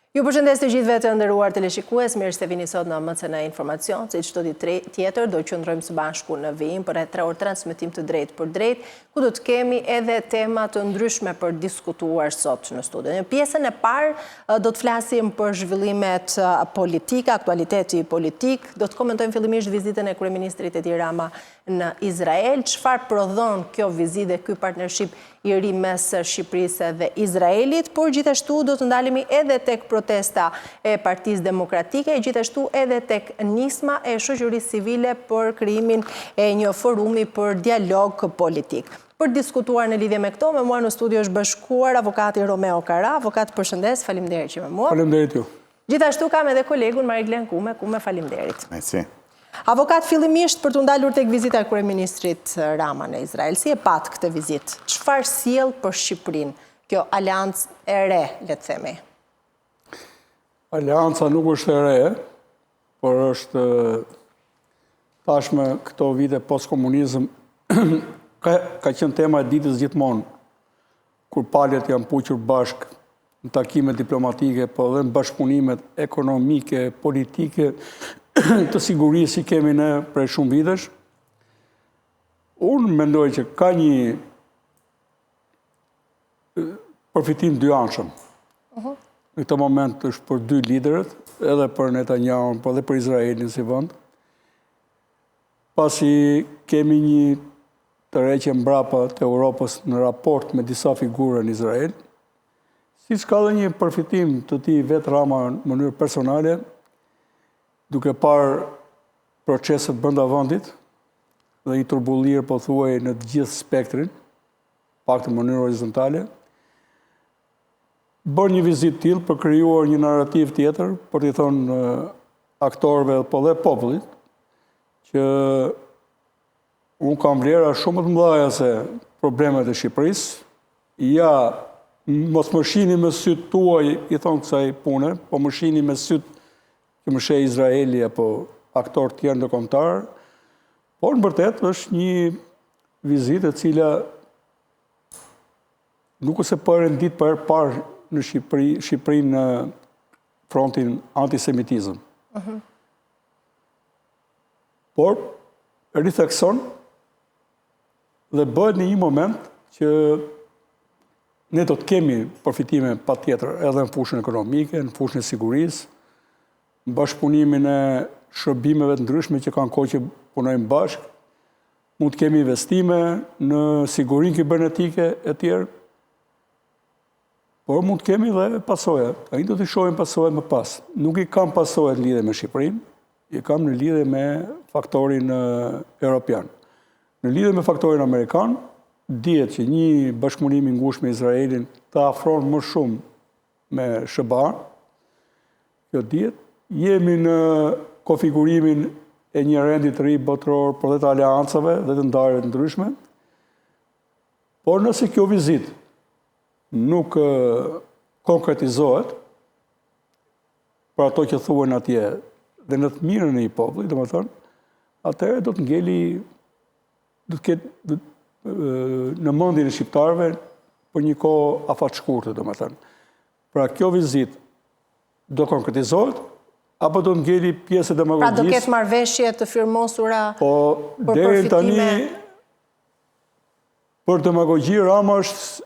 Ju përshëndes të gjithëve të nderuar teleshikues, mirë se vini sot në MCN Informacion, se çdo ditë tjetër do qëndrojmë së bashku në vijim për 3 orë transmetim të drejtë për drejtë, ku do të kemi edhe tema të ndryshme për diskutuar sot në studio. Në pjesën e parë do të flasim për zhvillimet politike, aktualiteti politik, do të komentojmë fillimisht vizitën e kryeministrit Edi Rama në Izrael, çfarë prodhon kjo vizitë dhe ky partnership i ri mes Shqipërisë dhe Izraelit, por gjithashtu do të ndalemi edhe tek protesta e Partisë Demokratike, gjithashtu edhe tek nisma e shoqërisë civile për krijimin e një forumi për dialog politik. Për diskutuar në lidhje me këto, me mua në studio është bashkuar avokati Romeo Kara. Avokat, përshëndes, faleminderit që me mua. Faleminderit ju. Gjithashtu kam edhe kolegun Mariglen Kume, faleminderit. Merci. Avokat, fillimisht për të ndalur tek vizita e kryeministrit Rama në Izrael, si e pat këtë vizitë? Çfarë sjell për Shqipërinë kjo aleancë e re, le të themi? Aleanca nuk është e re, por është tashme këto vite post-komunizëm ka qenë tema e ditës gjithmonë, kur palët janë puqur bashkë në takime diplomatike, po dhe në bashkëpunimet ekonomike, politike, të sigurisë i kemi ne prej shumë vitesh. Unë mendoj që ka një përfitim dyanshëm. Në këtë moment është për dy liderët, edhe për Netanyahu, po dhe për Izraelin si vend. Pasi kemi një tërheqje mbrapa të Europës në raport me disa figura në Izrael, siç ka dhe një përfitim të tij vetë Rama në mënyrë personale, duke parë proceset brenda vendit dhe një turbullir pothuaj në të gjithë spektrin, pak të mënyrë horizontale, bën një vizitë tillë për krijuar një narrativ tjetër, për t'i thënë aktorëve po dhe popullit që unë kam vlera shumë të mëdha se problemet e Shqipërisë, ja mos më shihni me sytë tuaj, i thon kësaj pune, po më shihni me sytë që më sheh Izraeli apo aktor tjerë ndërkombëtar, por në vërtet është një vizitë e cila nuk ose po rendit për parë në Shqipëri në frontin antisemitizëm. Por rithekson dhe bëhet në një moment që ne do të kemi përfitime patjetër edhe në fushën ekonomike, në fushën e sigurisë, në bashkëpunimin e shërbimeve të ndryshme që kanë kohë që punojmë bashkë, mund të kemi investime në sigurinë kibernetike e tjerë, por mund të kemi dhe pasoja. Ai do të shohim pasojat më pas. Nuk i kam pasojat lidhje me Shqipërinë, i kam në lidhje me faktorin europian. Në lidhje me faktorin amerikan, dihet që një bashkëpunim i ngushtë me Izraelin të afron më shumë me SBA. Kjo dihet. Jemi në konfigurimin e një rendi të ri botëror për dhe të aleancave dhe të ndarjeve të ndryshme. Por nëse kjo vizitë nuk konkretizohet për ato që thuhen atje dhe në të mirën e një populli, domethënë, atëherë do të ngeli, do të ketë në mendjen e shqiptarëve për një kohë afatshkurtër, domethënë. Pra kjo vizitë do konkretizohet apo do ngeli pjesë e demagogjisë. Pra do ketë marrëveshje të firmosura për deri tani përfitime. Për demagogji Rama është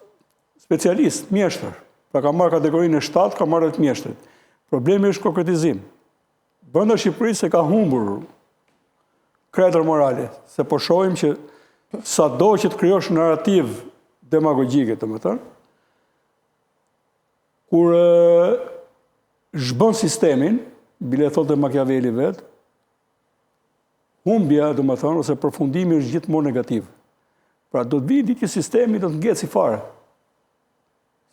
specialist, mjeshtër. Pra ka marrë kategorinë e 7, ka marrë të mjeshtrit. Problemi është konkretizim. Brenda Shqipërisë se ka humbur kredër morale, se po shohim që sado që të krijosh narrativ demagogjike, domethënë, kur zhbën sistemin, bile thotë Machiavelli vetë, humbja, domethënë, ose përfundimi është gjithmonë negativ. Pra do të vijë ditë që sistemi do të ngecë si fare.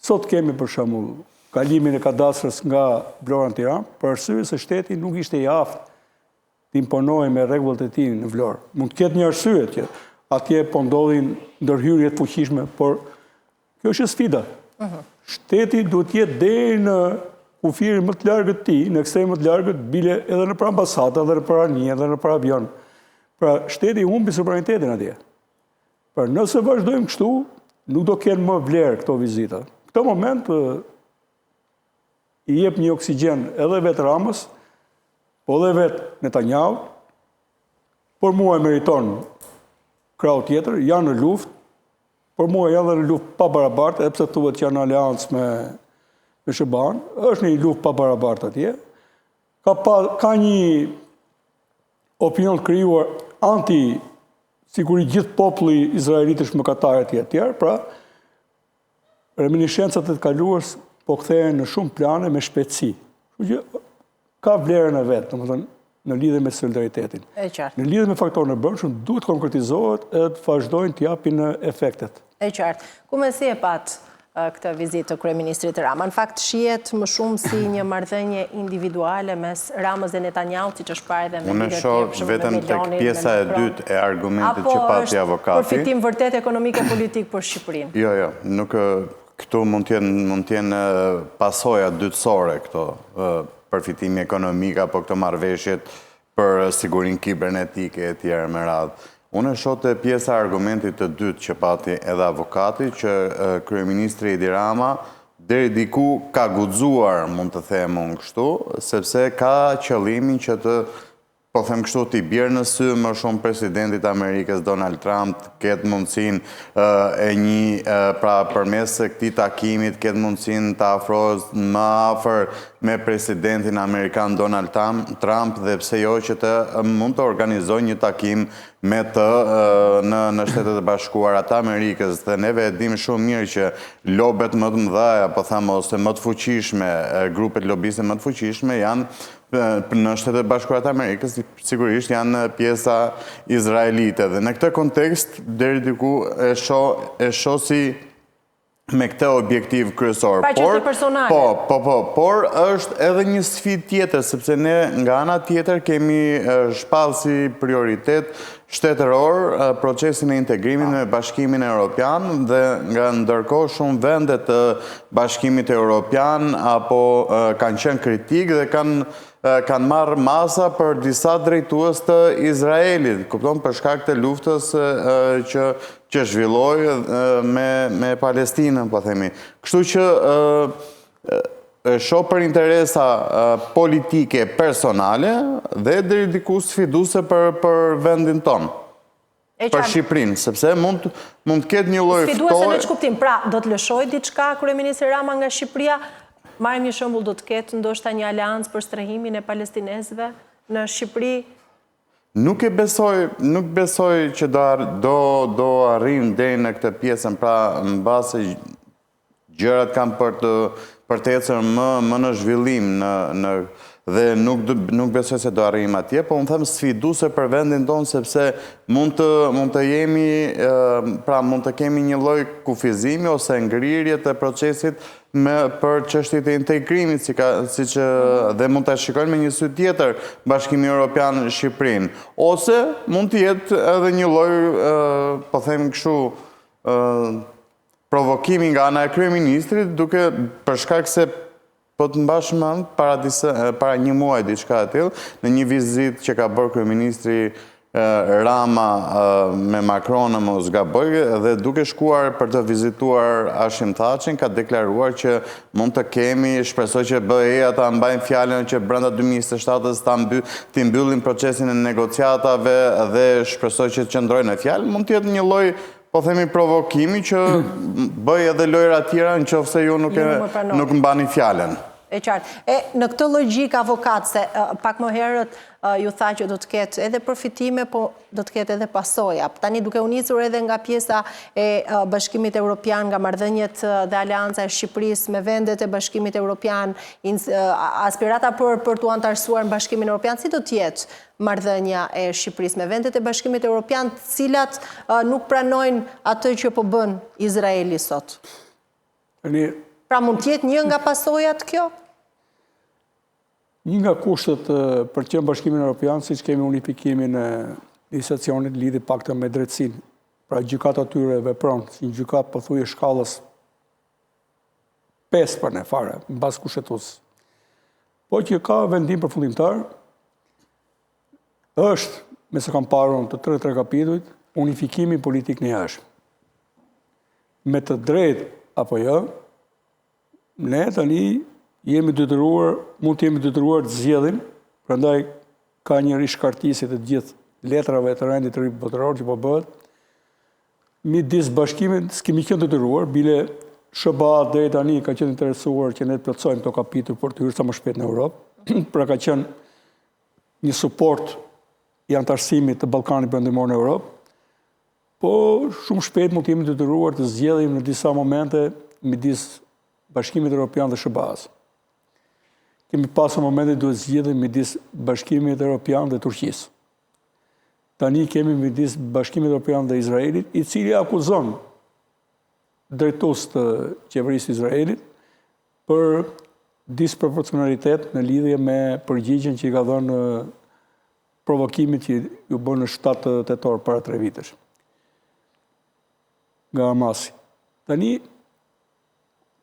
Sot kemi për shembull kalimin e kadastrës nga Vlora në Tiranë, për arsye se shteti nuk ishte i aftë të imponojë me rregullat e tij në Vlorë. Mund të ketë një arsye që atje po ndodhin ndërhyrje të fuqishme, por kjo është sfida. Shteti duhet të jetë deri në kufirin më të largët të tij, në ekstremin më të largët, bile edhe nëpër ambasada, edhe nëpër anije, edhe nëpër avion. Pra shteti humbi sovranitetin atje. Pra nëse vazhdojmë kështu, nuk do kenë më vlerë këto vizita. Në këtë moment i jep një oksigjen edhe vetë Ramës, po edhe vetë Netanyahu, por mua e meriton krau tjetër, janë në luftë, por mua janë dhe në luftë pa barabartë, edhe pse thuhet që janë në aleancë me SHBA-n, është një luftë pa barabartë atje. Ka një opinion të krijuar siguri gjithë populli izraelit është mëkatarë e tjerë, pra reminiscencat e të kaluars po kthehen në shumë plane me shpejtësi. Ka vlerën e vetë, domethënë në lidhje me solidaritetin. Në lidhje me faktorën e brendshëm duhet konkretizohet edhe të vazhdojnë të japin efektet. E qartë. Ku me si e pat këtë vizitë të kryeministrit Rama? Në fakt shihet më shumë si një marrëdhënie individuale mes Ramës dhe Netanyahu, siç është parë edhe me Unë shoh vetëm tek pjesa e dytë e argumentit që pati avokati. Apo është përfitim vërtet ekonomik e politik për Shqipërinë? Jo, nuk këtu mund të jenë pasoja dytësore këto përfitimi ekonomik apo këto marrëveshjet për sigurinë kibernetike e tjerë me radhë. Unë shoh te pjesa e argumentit të dytë që pati edhe avokati që kryeministri Edi Rama deri diku ka guxuar, mund të them unë kështu, sepse ka qëllimin që të po them kështu t'i bjerë në sy më shumë presidentit Amerikës Donald Trump, ketë mundësinë pra përmes këtij takimit ketë mundësinë të afrohet më afër me presidentin Amerikan Donald Trump dhe pse jo që të mund të organizojë një takim me të në Shtetet e Bashkuara të Amerikës dhe neve e dim shumë mirë që lobet më të mëdha, po them ose më të fuqishme, grupet lobiste më të fuqishme janë në Shtetet e Bashkuara të Amerikës, sigurisht janë pjesa izraelite. Dhe në këtë kontekst, deri diku e shoh si me këtë objektiv kryesor. Pra që të personale. Por është edhe një sfidë tjetër, sepse ne nga ana tjetër kemi shpallë si prioritet shtetëror procesin e integrimit me Bashkimin Evropian dhe nga ndërkohë shumë vende të Bashkimit Evropian apo kanë qenë kritik dhe kanë marrë masa për disa drejtues të Izraelit, kupton, për shkak të luftës që zhvilloi me Palestinën, po themi. Kështu që shoh për interesa politike personale dhe deri diku sfiduese për vendin ton. Për Shqipërinë, sepse mund të ketë një lloj ftohtë. Sfiduese në ç'kuptim? Pra, do të lëshojë diçka kryeministri Rama nga Shqipëria? Marrim një shembull, do të ketë ndoshta një aleancë për strehimin e palestinezëve në Shqipëri? Nuk besoj që do arrijmë deri në këtë pjesën, pra mbase gjërat kanë për të ecur më në zhvillim dhe nuk besoj se do arrijmë atje, po unë them sfiduese për vendin tonë sepse mund të kemi një lloj kufizimi ose ngrirje të procesit për çështjet e integrimit, siç dhe mund ta shikojnë me një sy tjetër Bashkimi Evropian në Shqipërinë, ose mund të jetë edhe një lloj, po them kështu, provokimi nga ana e kryeministrit, duke për shkak se po të mbash mend para një muaji diçka e tillë, në një vizitë që ka bërë kryeministri Rama me Macron, mos gaboj, dhe duke shkuar për të vizituar Hashim Thaçin, ka deklaruar që mund të kemi, shpresoj që BE-ja ta mbajnë fjalën që brenda 2027-s të mbyllin procesin e negociatave dhe shpresoj që të qëndrojnë në fjalë, mund të jetë një lloj, po themi, provokimi që bëj edhe lojra tjera nëse ju nuk mbani fjalën. E qartë. Në këtë logjik avokat, se pak më herët ju tha që do të ketë edhe përfitime, po do të ketë edhe pasoja. Tani duke u nisur edhe nga pjesa e Bashkimit Evropian, nga marrëdhëniet dhe aleanca e Shqipërisë me vendet e Bashkimit Evropian, aspirata për t'u antarësuar në Bashkimin Evropian, si do të jetë marrëdhënia e Shqipërisë me vendet e Bashkimit Evropian, të cilat nuk pranojnë atë që po bën Izraeli sot? Pra mund të jetë një nga pasojat kjo? Një nga kushtet për të qenë Bashkimin Evropian, siç kemi unifikimin e legjislacionit lidhi paktën me drejtësinë. Pra gjykata atyre vepron si një gjykatë pothuajse shkallës 5 për ne fare, mbas kushtetues. Po që ka vendim përfundimtar, është, me sa kam parë të 3 kapitujt, unifikimi politik në jashtëm. Me të drejtë apo jo, ne tani mund të jemi detyruar të zgjedhim, prandaj ka një rishkartisje të gjithë letrave të rendit të ri botëror që po bëhet, midis bashkimit, s'kemi qenë detyruar, bile SBA deri tani ka qenë interesuar që ne të plotësojmë këto kapitull për të hyrë sa më shpejt në Europë, pra ka qenë një suport i antarësimit të Ballkanit Perëndimor në Europë, po shumë shpejt mund të jemi detyruar të zgjedhim në disa momente midis Bashkimit Evropian dhe SBA-s. Kemi pasur momente duhet zgjedhim midis Bashkimit Evropian dhe Turqisë. Tani kemi midis Bashkimit Evropian dhe Izraelit, i cili akuzon drejtues të qeverisë Izraelit për disproporcionalitet në lidhje me përgjigjen që i ka dhënë provokimit që ju bën në 7 tetor para 3 vitesh nga Hamasi. Tani,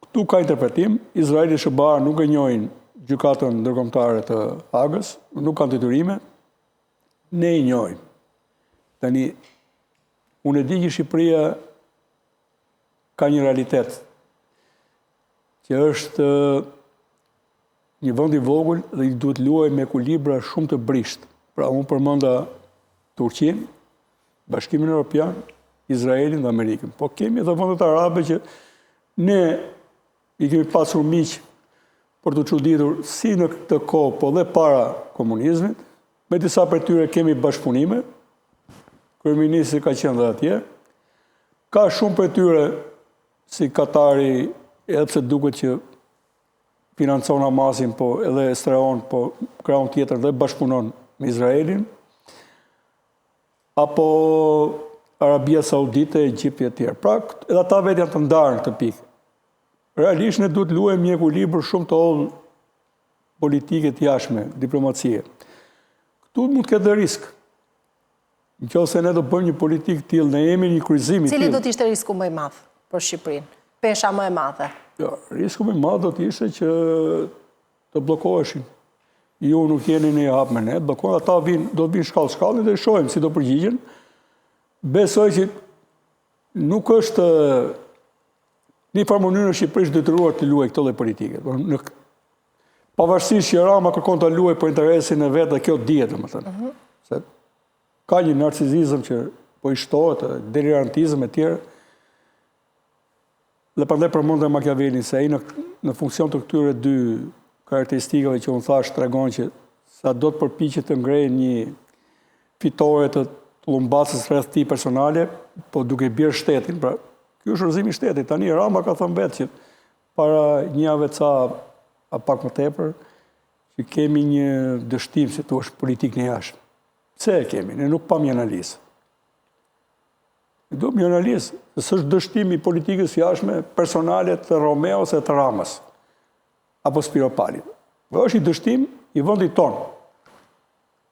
këtu ka interpretim, Izraeli dhe SBA nuk e njohin gjykatën ndërkombëtare të Hagës, nuk kanë detyrime, ne i njohim. Tani, unë e di që Shqipëria ka një realitet që është një vend i vogël dhe i duhet luajë me ekuilibra shumë të brisht. Pra, unë përmenda Turqinë, Bashkimin Evropian, Izraelin dhe Amerikën. Po kemi edhe vendet arabe që ne i kemi pasur miq për të çuditur si në këtë kohë, po dhe para komunizmit. Me disa prej tyre kemi bashkëpunime. Kryeministri ka qenë dhe atje. Ka shumë prej tyre si Katari, edhe pse duket që financon Hamasin, po edhe streon, po krahun tjetër dhe bashkëpunon me Izraelin. Apo Arabia Saudite, Egjipti e tjerë. Pra, edhe ata vetë janë të ndarë në këtë pikë. Realisht ne duhet luajmë një ekuilibër shumë të hollë politike të jashtme, diplomacie. Këtu mund të ketë risk. Nëse ne do bëjmë një politikë të tillë, ne jemi një kryqëzim i tillë. Cili do të ishte risku më i madh për Shqipërinë? Pesha më e madhe. Jo, risku më i madh do të ishte që të bllokoheshin. Ju nuk jeni në hap me ne, bllokohen, ata do të vinë shkallë dhe shohim si do përgjigjen. Besoj që nuk është një farë mënyrë në Shqipëri detyruar të luajë këtë lloj politike. Pavarësisht që Rama kërkon të luajë për interesin e vet, dhe kjo dihet domethënë. Se ka një narcisizëm që po i shtohet, delirantizëm e tjerë. Dhe prandaj përmendëm Machiavellin se ai në funksion të këtyre dy karakteristikave që unë thash tregon që sa do të përpiqet të ngrejë një fitore të lumbasës rreth tij personale, po duke bjerë shtetin. Pra, ky është rrëzimi i shtetit. Tani Rama ka thënë vetë që para një jave ca a pak më tepër që kemi një dështim se tu është politikë në jashtëm. Pse e kemi? Ne nuk pam një analizë. Ne duam një analizë, se s'është dështim i politikës jashtme personale të Romeos e të Ramës apo Spiropalit. Është i dështim i vendit tonë.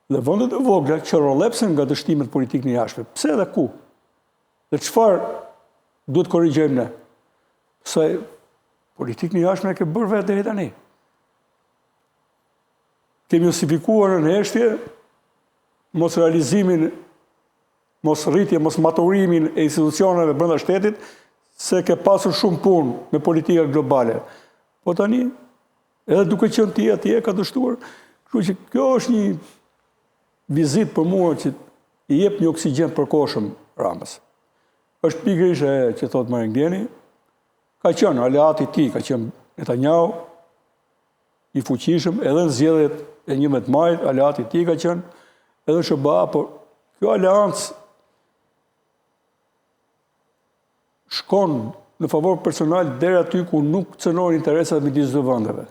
Dhe vendet e vogla që rollepsen nga dështimet politikë në jashtme. Pse dhe ku? Dhe çfarë duhet korrigjojmë ne? Se politikë në jashtme e ke bërë vetë deri tani. Kemi justifikuar në heshtje mos realizimin, mos rritje, mos maturimin e institucioneve brenda shtetit, se ke pasur shumë punë me politika globale. Po tani, edhe duke qenë ti atje ka dështuar, kështu që kjo është një vizit për mua që i jep një oksigjen përkohshëm Ramës. Është pikërisht që thot Marengdjeni, ka qenë aleati i tij, ka qenë Netanyahu i fuqishëm, edhe në zgjedhjet e 11 majit, aleati i tij ka qenë edhe SBA, por kjo aleancë shkon në favor personal deri aty ku nuk cënojnë interesat midis dy vendeve.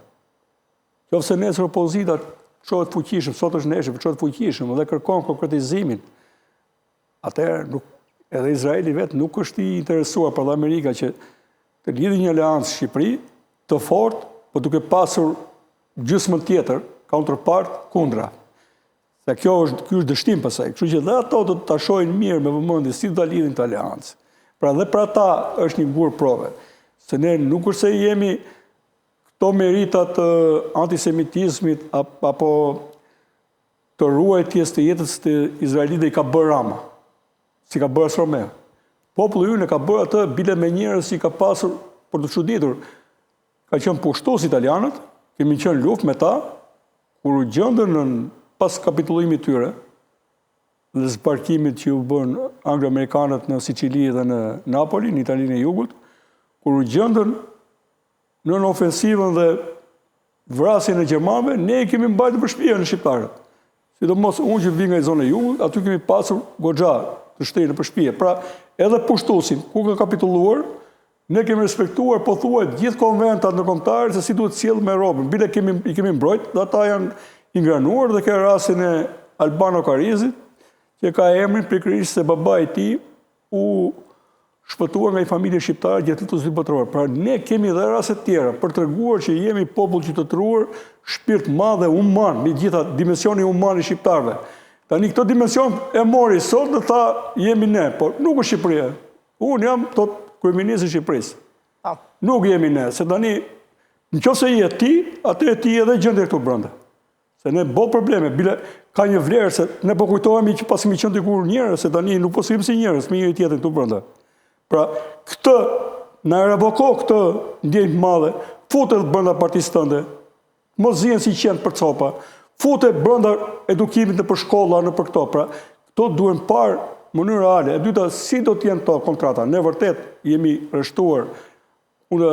Qofse nesër opozita çohet fuqishëm, sot është nesër, çohet fuqishëm dhe kërkon konkretizimin, atëherë edhe Izraeli vetë nuk është i interesuar për dhe Amerika që të lidhë një aleancë Shqipëri të fortë, po duke pasur gjysmën tjetër, counterpart, kundra. Se kjo është dështim pasaj. Kështu që dhe ato do të ta shohin mirë me vëmendje si do ta lidhin të aleancë. Pra dhe për ata është një gur prove. Se ne nuk është se jemi këto meritat antisemitizmit apo të ruajtjes të jetës të Izraelit dhe i ka bërë Rama, si ka bërë Romeo. Populli ynë ka bërë atë bile me njerëz që ka pasur për të çuditur. Ka qenë pushtues italianët, kemi qenë luft me ta, kur u gjendën pas kapitullimit tyre, dhe zbarkimit që u bën anglo-amerikanët në Sicili dhe në Napoli, në Italinë e Jugut, kur u gjendën në ofensivën dhe vrasjen e gjermanëve, ne kemi mbajtur për shtëpia në shqiptarët. Sidomos unë që vi nga zona e Jugut, aty kemi pasur goxha të shtrirë për shtëpia. Pra, edhe pushtuesin, ku ka kapitulluar, ne kemi respektuar pothuajt gjithë konventat ndërkombëtare se si duhet sjell me robën. Bile i kemi mbrojt, dhe ata janë ingranuar dhe ka rastin e Albano Karizit, që ka emrin pikërisht se baba i tij u shpëtuar nga i familje shqiptare gjatë lutjes së dytë botërore. Pra ne kemi edhe raste të tjera për treguar që jemi popull qytetëruar, shpirt madh dhe human, me gjitha dimensioni human i shqiptarëve. Tani këtë dimension e mori sot dhe tha jemi ne, por nuk është Shqipëria. Unë jam thot kryeministri i Shqipërisë. Nuk jemi ne, se tani nëse je ti, atë e ti edhe gjendje këtu brenda. Se ne bo probleme, bile ka një vlerë se ne po kujtohemi që pas kemi qenë dikur njerëz, se tani nuk po sillemi si njerëz, me njëri tjetrin këtu brenda. Pra, këtë na revoko këtë ndjenjë të madhe, futet brenda partisë tënde, mos zihen si qenë për copa, futet brenda edukimit në për shkolla, në për këto. Pra, këto duhen parë mënyrë reale. E dyta, si do të jenë këto kontrata? Ne vërtet jemi rreshtuar në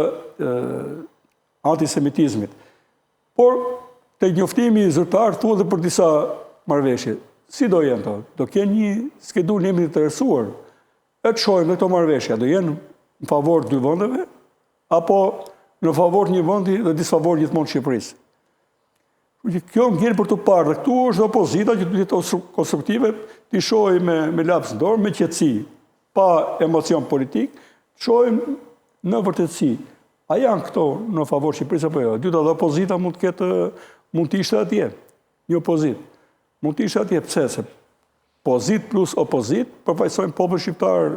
antisemitizmit. Por, te njoftimi zyrtar thuhet edhe për disa marrëveshje. Si do jenë to? Do kenë një skedur në emrin të interesuar. E të shohim dhe këto marrëveshja, do jenë në favor dy vendeve, apo në favor një vendi dhe disfavor gjithmonë Shqipërisë. Kjo ngel për të parë, dhe këtu është opozita që të jetë konstruktive, t'i shohim me laps në dorë, me qetësi, pa emocion politik, shohim në vërtetësi. A janë këto në favor Shqipërisë apo jo? Dyta dhe opozita mund të ishte atje, një opozit. Mund të ishte atje, pse? Se pozit plus opozit, përfaqësojnë popull shqiptar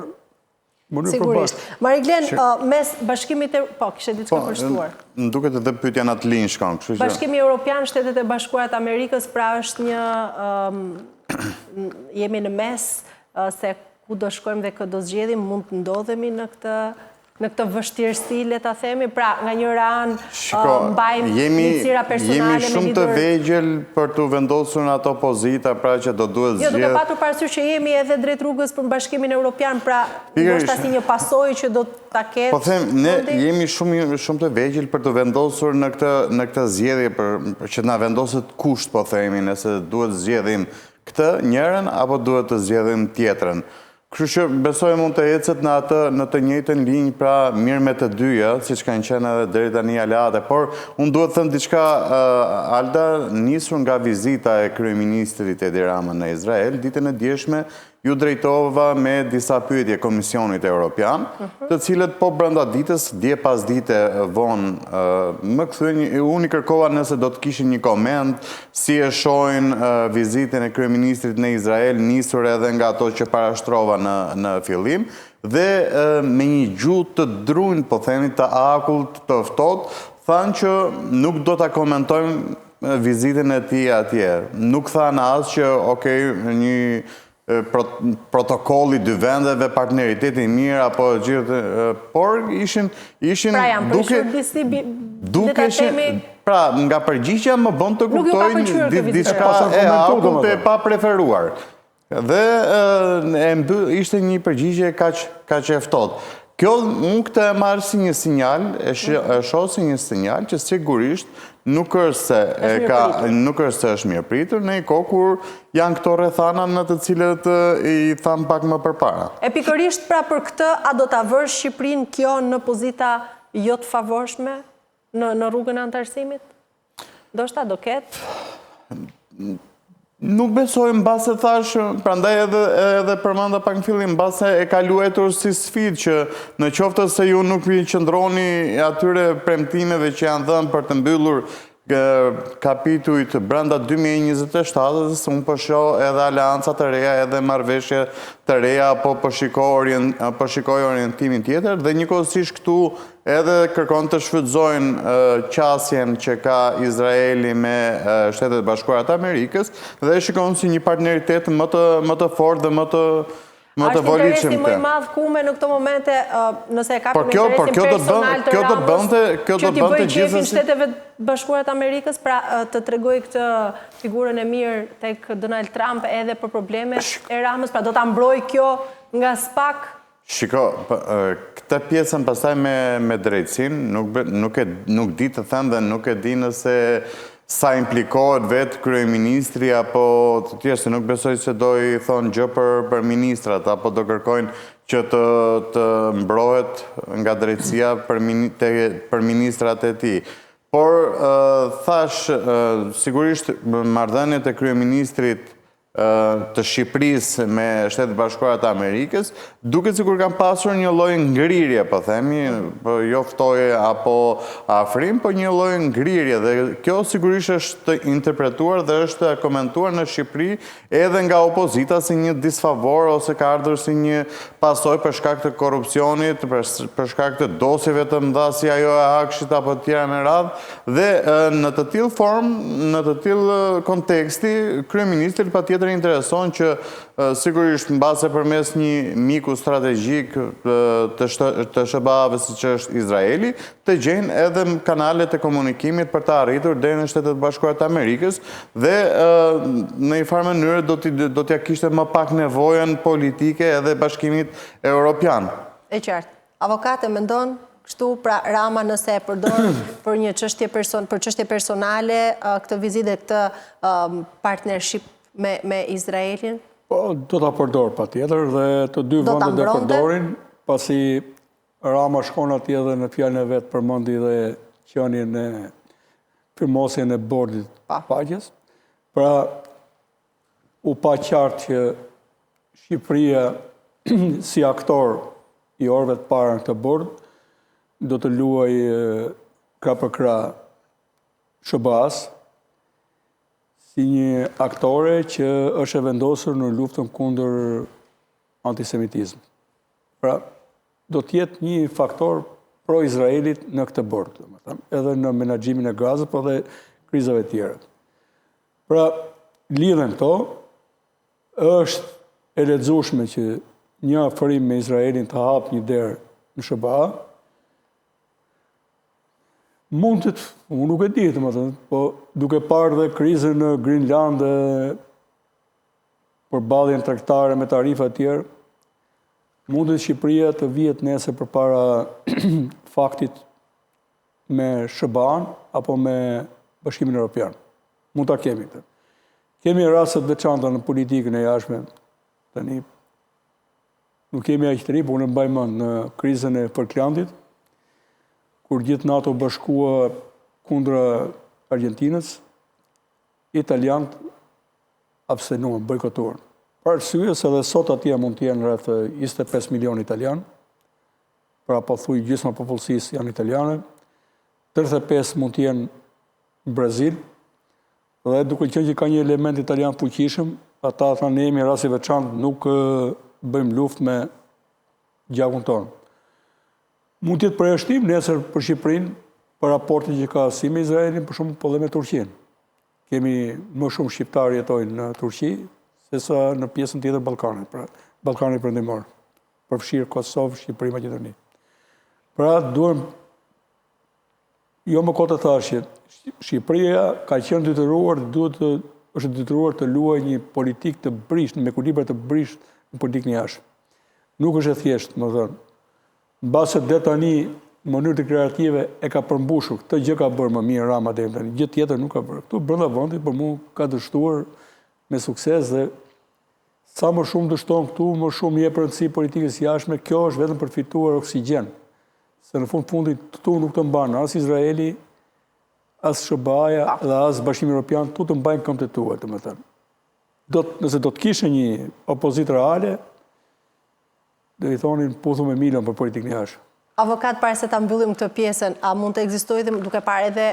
mënyrë përbashkët. Sigurisht. Mariglen, mes bashkimit e... Po, kishe diçka përshtuar. Më duket edhe pyetja në të linë shkon. Bashkimi Evropian, Shtetet e Bashkuara të Amerikës, pra është një... jemi në mes, se ku do shkojmë dhe këtë do zgjedhim, mund të ndodhemi në këtë vështirësi, le ta themi, pra nga njëra anë mbajmë njësira personale me lider. Jemi shumë të vegjël për të vendosur në ato pozita, pra që do duhet zgjedh. Jo, duke patur parasysh që jemi edhe drejt rrugës për Bashkimin Evropian, pra ndoshta si një pasojë që do ta ketë. Po them, ne jemi shumë të vegjël për të vendosur në këtë zgjedhje për që na vendoset kusht, po themi, nëse duhet zgjedhim këtë njërin apo duhet të zgjedhim tjetrën. Kështu që besoj mund të ecet në të njëjtën linjë, pra mirë me të dyja, siç kanë qenë edhe deri tani aleate. Por unë duhet të them diçka, Alda, nisur nga vizita e kryeministrit Edi Rama në Izrael, ditën e djeshme ju drejtova me disa pyetje Komisionit Evropian, të cilët po brenda ditës, dje pas dite vonë, më kthyen, unë i kërkova nëse do të kishin një koment, si e shohin vizitën e kryeministrit në Izrael, nisur edhe nga ato që parashtrova në fillim, dhe me një gjuhë të drunjë, po themi të akullt, të ftohtë, thanë që nuk do ta komentojmë vizitën e tij atje. Nuk thanë as që, okej, një protokolli dy vendeve, partneriteti mirë, apo gjithë, por ishin pra janë duke pra nga përgjigja më bën të kuptojnë diçka e akullt e pa preferuar. Dhe ishte një përgjigje kaq e ftohtë. Kjo unë këtë e marrë si një sinjal, e shoh si një sinjal që sigurisht nuk është se është mirë pritur në një kohë kur janë këto rrethana në të cilët i tham pak më përpara. E pikërisht pra për këtë, a do ta vërë Shqipërinë kjo në pozita jo të favorshme në rrugën e antarësimit? Ndoshta do ketë? Nuk besoj mbase thash, prandaj edhe përmenda pak në fillim, mbase e ka luetur si sfidë që në qoftë se ju nuk vi qëndroni atyre premtimeve që janë dhënë për të mbyllur kapitujt brenda 2027-ës, unë po shoh edhe aleanca të reja, edhe marrëveshje të reja, apo po shikoj orientimin tjetër, dhe njëkohësisht këtu edhe kërkon të shfrytëzojnë qasjen që ka Izraeli me Shtetet Bashkuara të Amerikës, dhe shikon si një partneritet më të fortë dhe më të më të Është volitshëm interesi më i madh kume në këto momente, nëse e ka për interesin personal të Ramës, që t'i bëjë qefin Shteteve Bashkuara të Amerikës, pra të tregoj këtë figurën e mirë tek Donald Trump edhe për probleme e Ramës, pra do ta mbroj kjo nga spak. Shiko, këtë pjesën pastaj me drejtësin, nuk di të them dhe nuk e di nëse sa implikohet vetë kryeministri apo të tjerë, se nuk besoj se do i thonë gjë për ministrat, apo do kërkojnë që të mbrohet nga drejtësia për ministrat e tij. Por, thash, sigurisht marrëdhëniet e kryeministrit të Shqipërisë me Shtetet Bashkuara të Amerikës, duket sikur kanë pasur një lloj ngrirje, po themi, jo ftoje apo afrim, po një lloj ngrirje, dhe kjo sigurisht është interpretuar dhe është komentuar në Shqipëri edhe nga opozita si një disfavor ose ka ardhur si një pasojë për shkak të korrupsionit, për shkak të dosjeve të mëdha si ajo e Akshit apo të tjera me radhë, dhe në të tillë formë, në të tillë konteksti, kryeministri patjetër intereson që sigurisht mbase përmes një miku strategjik të SBA-ve siç është Izraeli, të gjejnë edhe kanalet e komunikimit për të arritur deri në Shtetet Bashkuara të Amerikës dhe në një farë mënyrë do t'ja kishte më pak nevojën politike edhe Bashkimit Evropian. E qartë. Avokate mendon kështu, pra Rama nëse e përdor për një çështje personale këtë vizitë dhe këtë partnership me Izraelin? Po, do ta përdor patjetër dhe të dy vendet do përdorin, pasi Rama shkon atje dhe në fjalën e vet përmendi dhe qenien e firmosjen e bordit paqes. Pra, u pa qartë që Shqipëria si aktor i orëve të para në këtë bord do të luaj krah për krah SBA-s si një aktore që është e vendosur në luftën kundër antisemitizmit. Pra, do t'jetë një faktor pro-Izraelit në këtë bord, edhe në menaxhimin e Gazës, po dhe krizave tjera. Pra, lidhen këto, është e lexueshme që një afërim me Izraelin të hapë një derë në SBA, mund të, unë nuk e di, po duke parë dhe krizën në Greenland dhe përballjen tregtare me tarifa të tjerë, mundet Shqipëria të vihet nesër përpara faktit me SBA-n apo me Bashkimin Evropian. Mund ta kemi këtë. Kemi raste të veçanta në politikën e jashtme. Tani nuk kemi aq të ri, por unë mbaj mend në krizën e Falklandit, kur gjithë NATO bashkua kundra Argentinës, italianët abstenuan, bojkotuan. Për arsye se edhe sot atje mund të jenë rreth 25 milion italianë, pra pothuaj gjysma popullsisë janë italiane, 35 mund të jenë në Brazil, dhe duke qenë që ka një element italian fuqishëm, ata thanë ne jemi rast i veçantë, nuk bëjmë luftë me gjakun tonë. Mund të jetë përjashtim nesër për Shqipërinë për raportin që ka si me Izraelin, për shumë po dhe me Turqinë. Kemi më shumë shqiptarë jetojnë në Turqi sesa në pjesën tjetër Ballkanit, pra Ballkani Perëndimor, përfshirë Kosovë, Shqipëri, Maqedoni. Pra duhem jo më kot të thashë, Shqipëria ka qenë detyruar, është detyruar të luajë një politikë të brisht, me ekuilibër të brisht në politikën e jashtme. Nuk është e thjeshtë, më thënë. Mbase deri tani në mënyrë të kreative e ka përmbushur. Këtë gjë ka bërë më mirë Rama deri tani. Gjë tjetër nuk ka bërë. Këtu brenda vendit për mua ka dështuar me sukses dhe sa më shumë dështon këtu, më shumë jep rëndësi politikës jashtme. Kjo është vetëm për fituar oksigjen. Se në fundit këtu nuk të mban as Izraeli, as SBA-ja dhe as Bashkimi Evropian, këtu të mbajnë këmbët e tua, domethënë. Nëse do të kishte një opozitë reale, do i thonin puthu me milon për politikën e jashtme. Avokat, para se ta mbyllim këtë pjesën, a mund të ekzistojë dhe duke parë edhe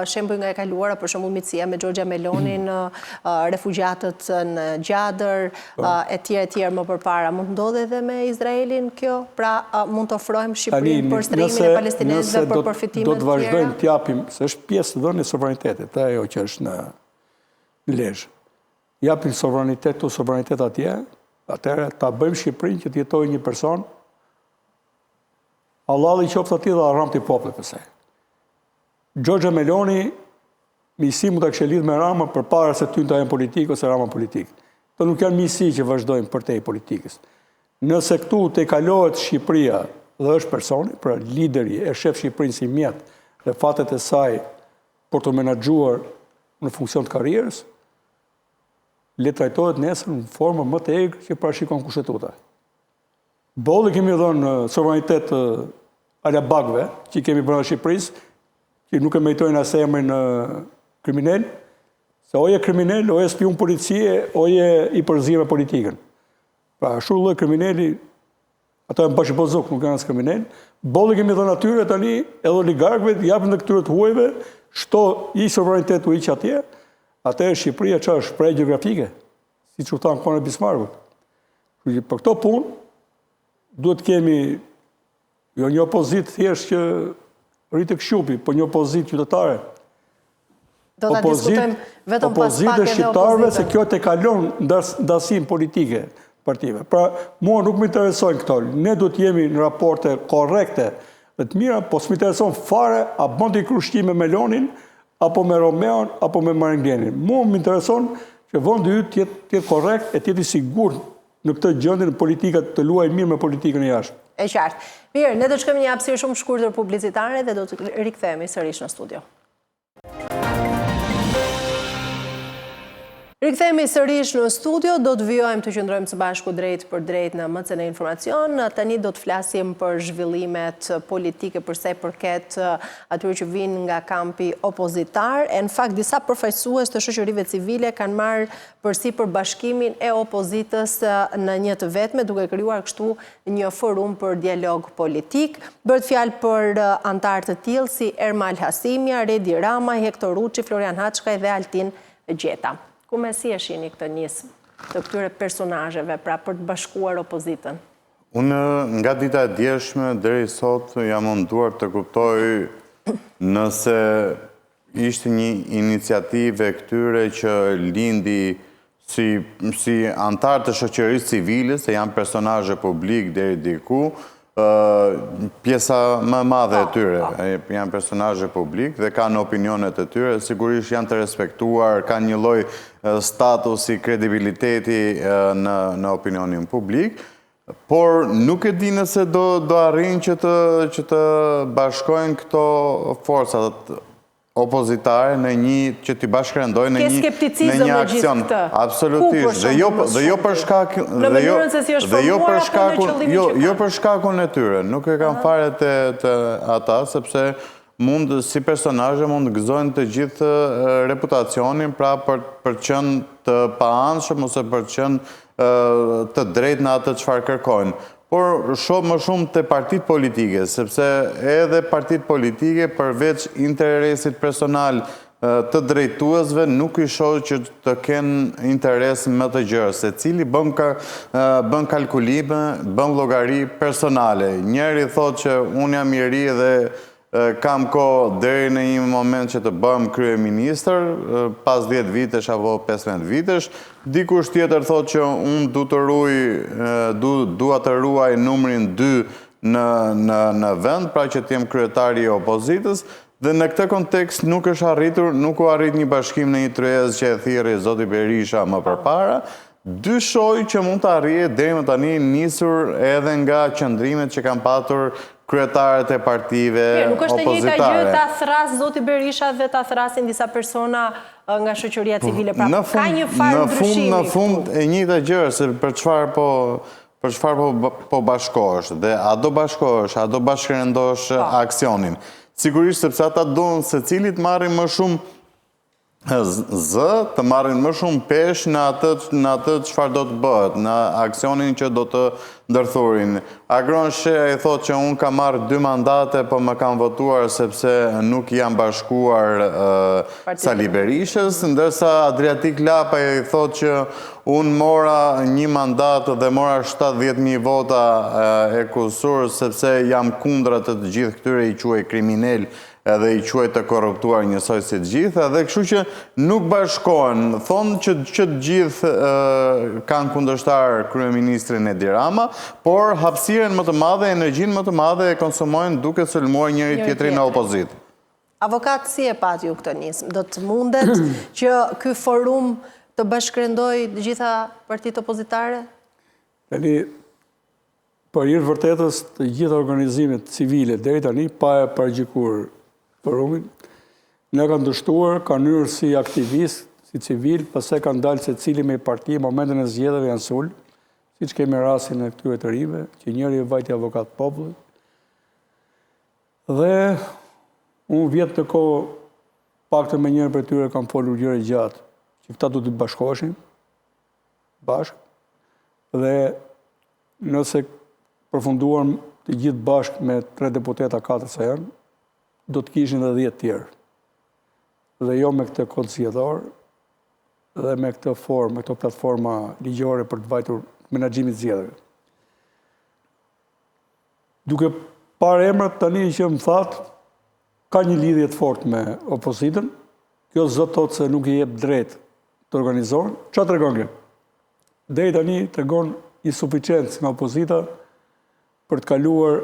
shembuj nga e kaluara, për shembull mitësia me Giorgia Melonin, refugjatët në Gjadër, e tjerë më përpara, mund të ndodhe edhe me Izraelin kjo? Pra mund të ofrojmë Shqipërinë për strimin e palestinezëve për përfitimet tjera? Do të vazhdojmë të japim, se është pjesë të dhënë e sovranitetit, ajo që është në Lezhë. Japim sovranitet atje, Atëherë ta bëjmë Shqipërinë që të jetojë një person, Allah i qoftë atij dhe arram të popullit pëse. Giorgia Meloni, misi mu të kështë lidhë me Rama për para se ty në të ajen politikë ose Rama politikë. Të nuk janë misi që vazhdojnë për te i politikës. Nëse këtu të kalohet Shqipëria dhe është personi, pra lideri e shef Shqipërinë si mjetë dhe fatet e saj për të menagjuar në funksion të karierës, le trajtohet nesër në formë më të egrë që parashikon kushtetuta. Bolli kemi dhënë suverenitet ala bagve që kemi brenda Shqipërisë, që nuk e meritojnë as emrin kriminal, se oje kriminal, oje spion policie, oje i përzirë me politikën. Pra, ashtu lloj kriminali, ato e më bashkëbozok, nuk janë as kriminal. Bolli kemi dhënë atyre tani, edhe oligarkëve, japën dhe këtyre të huajve, shto i suverenitet u iq atje, atëherë Shqipëria që është prej geografike, si që thanë kone Bismarckut. Për këto punë, duhet kemi jo një opozit thjesht që rritë këshupi, por një opozit qytetare. Do ta diskutojmë vetëm pas pak edhe shqiptarëve se kjo të kalon ndasim politike partive. Pra, mua nuk më interesojnë këto. Ne duhet jemi në raporte korrekte dhe të mira, po s'më intereson fare a bën të krushtime me Melonin, apo me Romeon, apo me Maringlenin. Mua më intereson që vendi yt të jetë korrekt e të jetë i sigurt në këtë gjendje në politikat të luajë mirë me politikën e jashtë. E qartë. Mirë, ne do të shkojmë një hapësirë shumë shkurtër publicitare dhe do të rikthehemi sërish në studio. Rikthehemi sërish në studio, do të vijojmë të qëndrojmë së bashku drejt për drejt në MCN Informacion. Tani do të flasim për zhvillimet politike përsa i përket atyre që vinë nga kampi opozitar. Në fakt, disa përfaqësues të shoqërive civile kanë marrë përsipër bashkimin e opozitës në një të vetme, duke krijuar kështu një forum për dialog politik. Bëhet fjalë për anëtar të tillë si Ermal Hasimja, Redi Rama, Hektor Ruçi, Florian Haçkaj dhe Altin Gjeta. Ku me si e shihni këtë nismë të këtyre personazheve pra për të bashkuar opozitën? Unë nga dita e djeshme deri sot jam munduar të kuptoj nëse ishte një iniciativë këtyre që lindi si antar të shoqërisë civile, se janë personazhe publik deri diku, pjesa më madhe e tyre janë personazhe publik dhe kanë opinionet e tyre, sigurisht janë të respektuar, kanë një lloj statusi, kredibiliteti në opinionin publik, por nuk e di nëse do arrijnë që të bashkojnë këto forcat opozitare në një që t'i bashkërendojnë në një aksion. Absolutisht. Dhe jo për shkakun e tyre. Nuk e kanë fare të ata, sepse si personazhe mund të gëzojnë të gjithë reputacionin pra për qenë të paanshëm ose për qenë të drejtë në atë çfarë kërkojnë. Por shoh më shumë të partit politike, sepse edhe partit politike përveç interesit personal të drejtuesve nuk i shoh që të kenë interes më të gjerë, se cili bën kalkulime, bën llogari personale. Njëri thotë që unë jam i ri dhe kam kohë deri në një moment që të bëhem kryeministër, pas 10 vitesh apo 15 vitesh. Dikush tjetër thotë që unë dua të ruaj numrin 2 në vend, pra që të jem kryetari i opozitës, dhe në këtë kontekst nuk u arrit një bashkim në një tryezë që e thirrri zoti Berisha më përpara. Dyshoj që mund të arrihet deri më tani nisur edhe nga qëndrimet që kanë patur kryetarët e partive opozitare. Nuk është e njëjta gjë ta thras zoti Berisha dhe ta thrasin disa persona nga shoqëria civile. Pra ka një farë ndryshimi. Në fund e njëjta gjë, se për çfarë po bashkohesh dhe a do bashkohesh, a do bashkërendosh aksionin. Sigurisht sepse ata duan secili të marrin më shumë të marrin më shumë pesh në atë çfarë do të bëhet, në aksionin që do të ndërthurin. Agron Shea i thotë që unë kam marrë 2 mandate, po më kam votuar sepse nuk jam bashkuar Sali Berishës, ndërsa Adriatik Lapa i thotë që unë mora 1 mandat dhe mora 70.000 vota e kusur sepse jam kundra të gjithë këtyre i quaj kriminal edhe i quajt të korruptuar njësoj si të gjithë, edhe kështu që nuk bashkohen. Thonë që të gjithë kanë kundërshtar kryeministrin Edi Rama, por hapësiren më të madhe, energjinë më të madhe e konsumojnë duke sulmuar njëri tjetrin në opozitë. Avokat, si e pat ju këtë nismë? Do të mundet që ky forum të bashkërendoj gjitha partitë opozitare? Tani, për hir vërtetës të gjitha organizimet civile deri tani pa e paraqituar forumin, ne kanë dështuar, kanë hyrë si aktivist, si civil, pastaj kanë dalë secili me parti, në momentin e zgjedhjeve janë sul, siç kemi rastin e këtyre të rive, që njëri e vajti avokat popullit. Dhe unë vjetë të kohë, paktën me njëri për tyre kam folur gjëra gjatë, që këta do të bashkoheshin bashkë, dhe nëse përfunduan të gjithë bashkë me 3 deputeta 4 sa janë, do të kishin edhe 10 tjerë. Dhe jo me këtë kod zgjedhor, dhe me këtë formë, me këto platforma ligjore për të vajtur menaxhimit zgjedhjeve. Duke parë emrat tani që më thatë, ka një lidhje të fortë me opozitën, kjo zot thotë se nuk i jep drejt të organizohen. Çfarë tregon kjo? Deri tani tregon insuficiencë nga opozita për të kaluar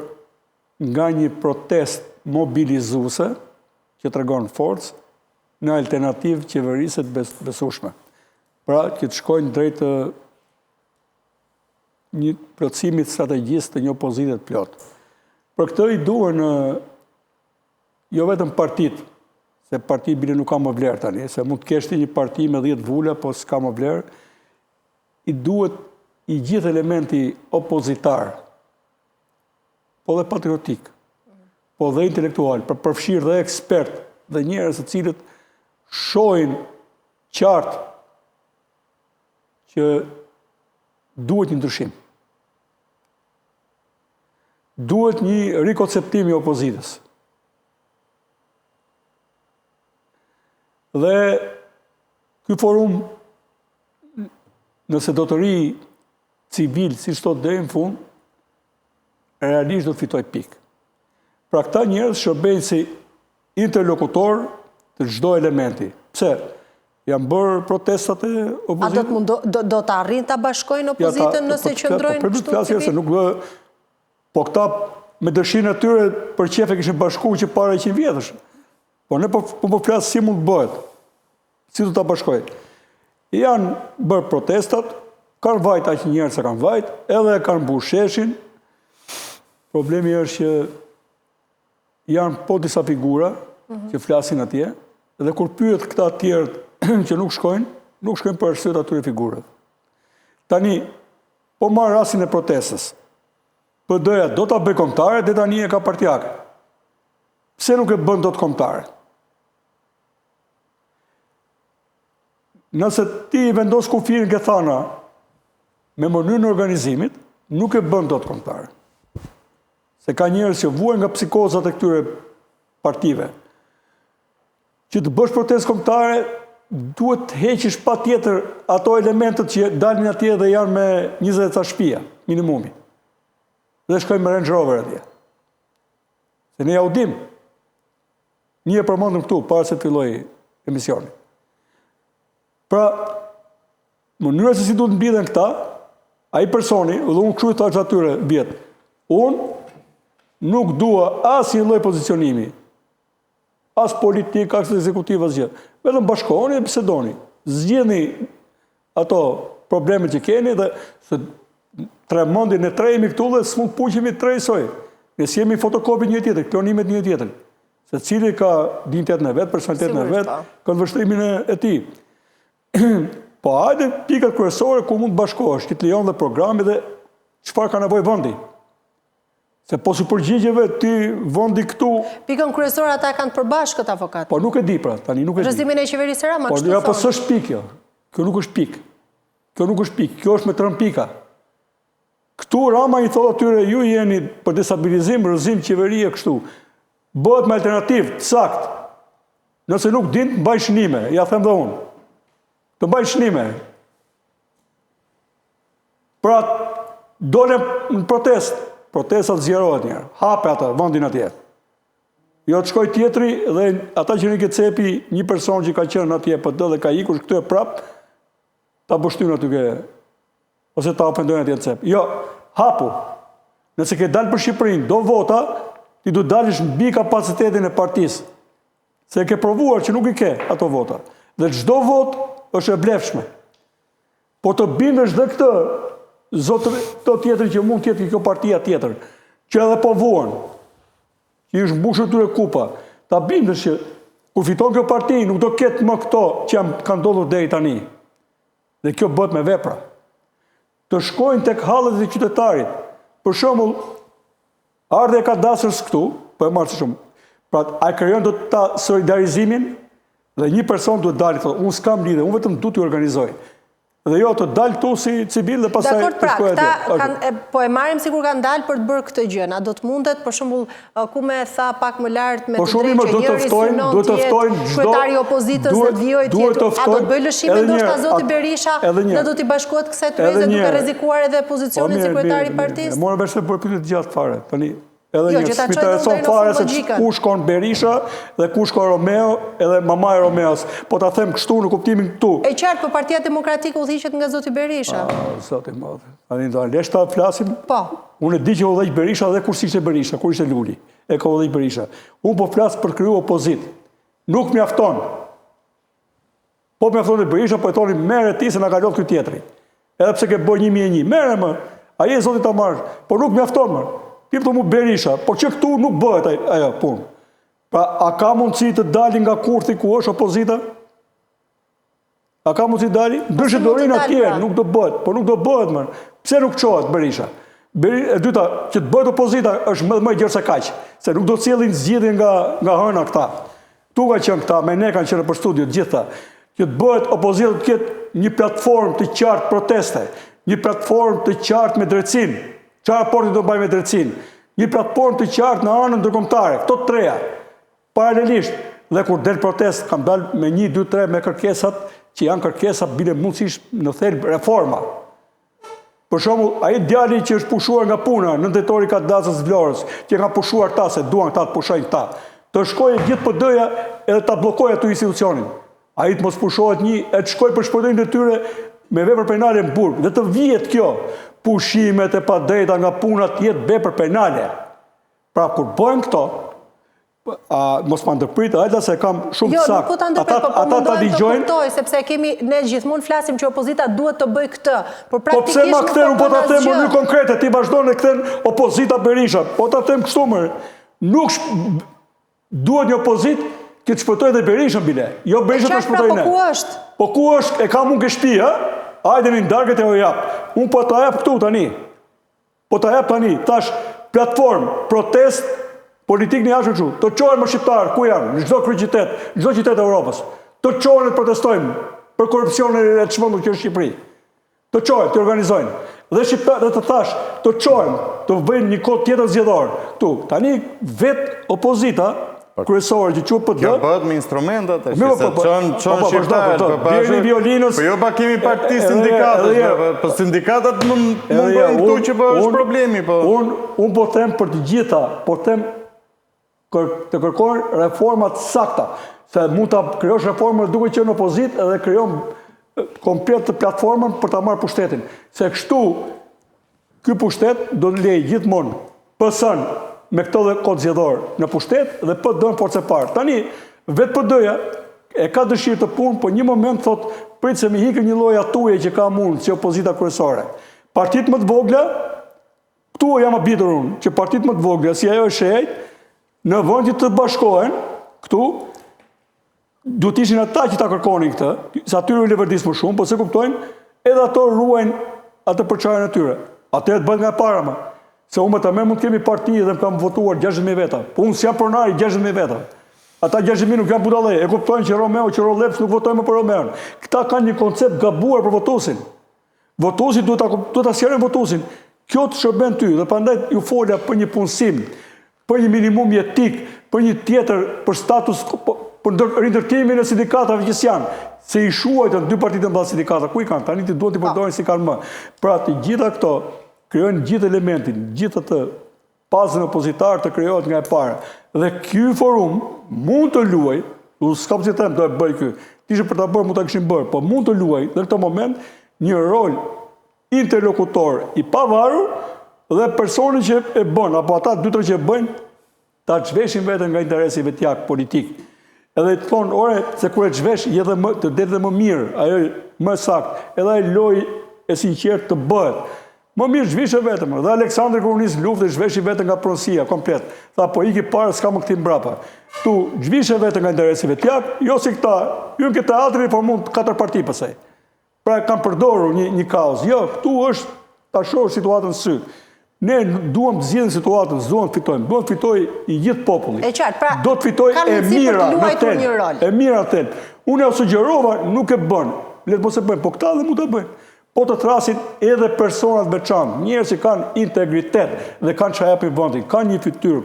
nga një protest mobilizuese, që tregon forcë, në alternativë qeverisë të besueshme. Pra, që të shkojnë drejt një plotësimit strategjisë të një opozite të plotë. Për këtë i duhen jo vetëm partitë, se parti bile nuk ka më vlerë tani, se mund të kesh një parti me 10 vula, po s'ka më vlerë, i duhet i gjithë elementi opozitar, po dhe patriotik, po dhe intelektual, për përfshirë dhe ekspert dhe njerëz të cilët shohin qartë që duhet një ndryshim. Duhet një rikonceptim i opozitës. Dhe ky forum, nëse do të ri civil, si shtot deri në fund, realisht do të fitoj pikë. Pra këta njerëz shërbejnë si interlokutor të çdo elementi. Pse? Janë bërë protestat e opozitës. A do të arrin ta bashkojnë opozitën nëse qëndrojnë kështu civil? Po këta me dëshirën e tyre për qefe kishin bashkuar që para 100 vjetësh. Po ne po flas si mund të bëhet. Si do ta bashkojnë? Janë bërë protestat, kanë vajt aq njerëz se kanë vajt, edhe kanë mbush sheshin. Problemi është që janë po disa figura që flasin atje, dhe kur pyet këta tjerë që nuk shkojnë për arsye të atyre figurave. Tani, po marr rastin e protestës. PD-ja do ta bëj kombëtare, dhe tani e ka partijake. Pse nuk e bën dot kombëtare? Nëse ti vendos kufirin ke thana me mënyrën e organizimit, nuk e bën dot kombëtare. Se ka njerëz që vuajnë nga psikozat e këtyre partive. Që të bësh protestë kombëtare, duhet të heqish patjetër ato elementet që dalin atje dhe janë me 20 ca shtëpia, minimumi. Dhe shkojnë me Range Rover atje. Se ne ja u dim. Një e përmendëm këtu, para se të filloj emisioni. Pra, mënyra se si duhet mbidhen këta, ai personi, dhe unë kështu i thash atyre vjet, unë nuk dua asnjë lloj pozicionimi, as politik, as ekzekutiv, as gjë. Vetëm bashkoheni dhe bisedoni. Zgjidhni ato probleme që keni dhe se tremendin ne trejemi këtu dhe s'mund të puqemi trejsoj. Ne s'jemi fotokopi një tjetër, klonimet një tjetër. Se cili ka dinjitetin e vet, personalitetin e vet, ka vështrimin e tij. Po hajde pikat kryesore ku mund të bashkohesh, që të lejon dhe programi dhe çfarë ka nevojë vendi. Se po si përgjigjeve ti vendi këtu... Pikën kryesore ata kanë përbashkët avokat. Po nuk e di pra, tani nuk e di. Rëzimin e qeverisë Rama, kështu thonë. Po s'është pikë kjo. Kjo nuk është pikë. Kjo nuk është pikë, kjo është me 3 pika. Këtu Rama i thotë atyre, ju jeni për destabilizim, rrëzim qeverie kështu. Bëhet me alternativë, sakt. Nëse nuk din, mbaj shënime, ja them dhe unë. Të mbaj shënime. Pra, dole në protestat zgjerohet njerë. Hape ata, vendin atje. Jo të shkoj tjetri dhe ata që një cepi një person që ka qenë atje për dhe ka ikur, këtu e prap, ta bështynë aty ke, ose ta opendojnë atje cep. Jo, hapu. Nëse ke dalë për Shqipërinë, do vota, ti du dalësh mbi kapacitetin e partisë. Se ke provuar që nuk i ke ato vota. Dhe çdo vot është e blefshme. Po të bindesh dhe këtë, zotë të tjetër që mund tjetë kjo partia tjetër, që edhe po vuan, që ishë mbushur tyre kupa, ta bindesh që kur fiton kjo parti, nuk do ketë më këto që kanë ndodhur deri tani. Dhe kjo bëhet me vepra. Të shkojnë tek hallet e qytetarit. Për shembull, ardhe e ka dasërës këtu, po e marrë së shumë. Pra, a krijon do ta solidarizimin dhe një person duhet dalë, thotë, unë s'kam lidhje, unë vetëm du t'i organizoj. Dhe jo të dalë tu si civil dhe pasaj të shkoj atje. Po e marim sikur kanë dalë për të bërë këtë gjë. A do të mundet, për shembull, ku me tha pak më lartë me të drejtë që njëri synon të jetë kryetari i opozitës dhe të vijojë tjetër. A do të bëj lëshime ndoshta zoti Berisha dhe do t'i bashkohet kësaj tryeze duke rrezikuar edhe pozicionin si kryetari i partisë? Morë vesh për pyetje të gjatë fare. Tani edhe një intereson fare se ku shkon Berisha dhe ku shkon Romeo edhe mama e Romeos. Po ta them kështu në kuptimin këtu. E qartë, po Partia Demokratike udhëhiqet nga zoti Berisha. Zoti i madh. Tani do lesh ta flasim? Po. Unë di që udhëhiq Berisha dhe kur ishte Berisha, kur ishte Luli. E ka udhëhiq Berisha. Unë po flas për kriju opozit. Nuk mjafton. Po mjafton të Berisha, po e thoni merre ti se na ka lodh ky tjetri. Edhe pse ke bërë 1001. Merre më. Ai e zoti ta marr. Po nuk mjafton më. Tipë të mu Berisha, po që këtu nuk bëhet ajo punë. Pra, a ka mundësi të dali nga kurthi ku është opozita? A ka mundësi të dali? Ndryshe Dorina tjerë, nuk do bëhet, po nuk do bëhet më. Pse nuk qohet Berisha? E dyta, që të bëhet opozita është më gjërë se kaq, se nuk do cilin zgjidhje nga hëna këta. Tu ka qenë këta, me ne kanë qenë për studio, gjitha. Që të bëhet opozita të ketë një platformë të qartë proteste, një platformë të qartë me drejtësinë. Qa raporti do bëj me drejtësinë? Një platformë të qartë në anën ndërkombëtare, këto të treja. Paralelisht, dhe kur del protest, kam dalë me 1, 2, 3 me kërkesat, që janë kërkesat bile mundësisht në thelb reforma. Për shembull, ai djali që është pushuar nga puna në detori ka Dazës Vlorës, që ka pushuar ta se duan ta të pushojnë ta, të shkojë gjithë PD-ja edhe ta bllokojë aty institucionin. Ai të mos pushohet një, e të shkojë për shpëtimin e tyre me vepër penale në burg, dhe të vihet kjo. Pushimet e pa drejta nga puna të jetë vepër penale. Pra, kur bëjmë këto, mos ma ndërpritë, ajta se kam shumë të sakë. Jo, nuk po të ndërpritë, po mundohem të kuptoj, sepse ne gjithmonë flasim që opozita duhet të bëj këtë. Po pse ma këtër, po ta them më një konkrete, ti vazhdojnë e këtër opozita Berisha, po ta them kështu më, nuk duhet një opozit që të shpëtoj dhe Berishën bile. Jo Berisha të shpëtoj ne. Po ku është? Po ku është, e kam unë ke shpi, hajde një ndargët e o japë. Unë po të japë këtu tani. Po të japë tani. Tash platformë, protest, politikë një ashtë kështu. Të qojnë më shqiptarë, ku janë? Në gjdo kryqitet, në gjdo qitet e Europës. Të qojnë e të protestojnë për korupcion e të shmëndu që në Shqipëri. Të qojnë, të organizojnë. Dhe shqiptarë dhe të tash, të qojnë, të bëjnë një kod tjetër zgjedhor. Tu, tani vetë opozita, kryesore që që për kjo bëhet me instrumentat, që se qënë shqiptarët, po jo pa kemi parti sindikatës, po sindikatat mund bëjnë këtu që është problemi. Unë po them për të gjitha, po them të kërkojnë reformat sakta, se mund të kryosh reformën duke që në opozit edhe kryon komplet të platformën për të marrë pushtetin. Se kështu, ky pushtet do të lejë gjithmonë pësën me këto dhe kod zgjedhor në pushtet dhe për dojnë force parë. Tani, vetë për doja e ka dëshirë të punë, po një moment thot, pritë se mi hikë një loj atuje që ka mundë si opozita kryesore. Partit më të vogla, këtu jam abitur unë, që partit më të vogla, si ajo e shejt, në vëndit të bashkohen, këtu, du t'ishin ata që ta kërkonin këtë, se atyre u leverdis më shumë, po se kuptojnë, edhe ato ruajnë atë përqarën e tyre. Atë e të bëjt nga para më. Se unë me të me mund të kemi parti dhe më kam votuar 60.000 veta. Po unë si jam pronari 60.000 veta. Ata 60.000 nuk jam budalej. E kuptojnë që Romeo, që Roleps nuk votojnë më për Romeo. Këta kanë një koncept gabuar për votusin. Votusin duhet ta sjerën votusin. Kjo të shërben ty dhe prandaj ju folja për një punësim, për një minimum jetik, për një tjetër, për status, për rindërtimin e sindikatave që janë. Se i shuajtën dy partitë në ballë sindikata, ku i kanë? Tani ti duhet t'i përdorin si kanë më. Pra të gjitha këto krijojnë gjithë elementin, gjithë spazën opozitar të krijohet nga e para. Dhe ky forum mund të luaj, s'ka përsi të do e bëj ky, ishte për ta bërë, mund ta kishin bërë, po mund të luaj në këtë moment një rol interlokutor i pavarur dhe personi që e bën, apo ata 2-3 që e bëjnë, ta zhveshin veten nga interesi vetjak politik. Edhe të thonë, ore, se kur e zhvesh, të detë dhe më mirë, ajo më sakt, edhe ai loj e sinqert të bëhet. Më mirë zhvishe vetëm, dhe Aleksandri kur nis luftë zhveshi vetëm nga pronësia komplet. Tha po iki parë s'ka më këti mbrapa. Tu zhvishe vetëm nga interesi vetjak, jo si këta, ju në këtë teatri formon 4 parti pësej. Pra kam përdorur një kaos. Jo, këtu është ta shohë situatën sy. Ne duam të zgjidhim situatën, duam të fitojmë. Duam të fitoj i gjithë populli. E qartë, pra do të fitoj e mira në tel. E mira në tel. Unë e sugjerova, nuk e bën. Le të mos e bëjmë, po këta dhe mund të bëjmë. Po të thrasin edhe personat veçantë, njerëz që kanë integritet dhe kanë çfarë japin vendit, kanë një fytyrë,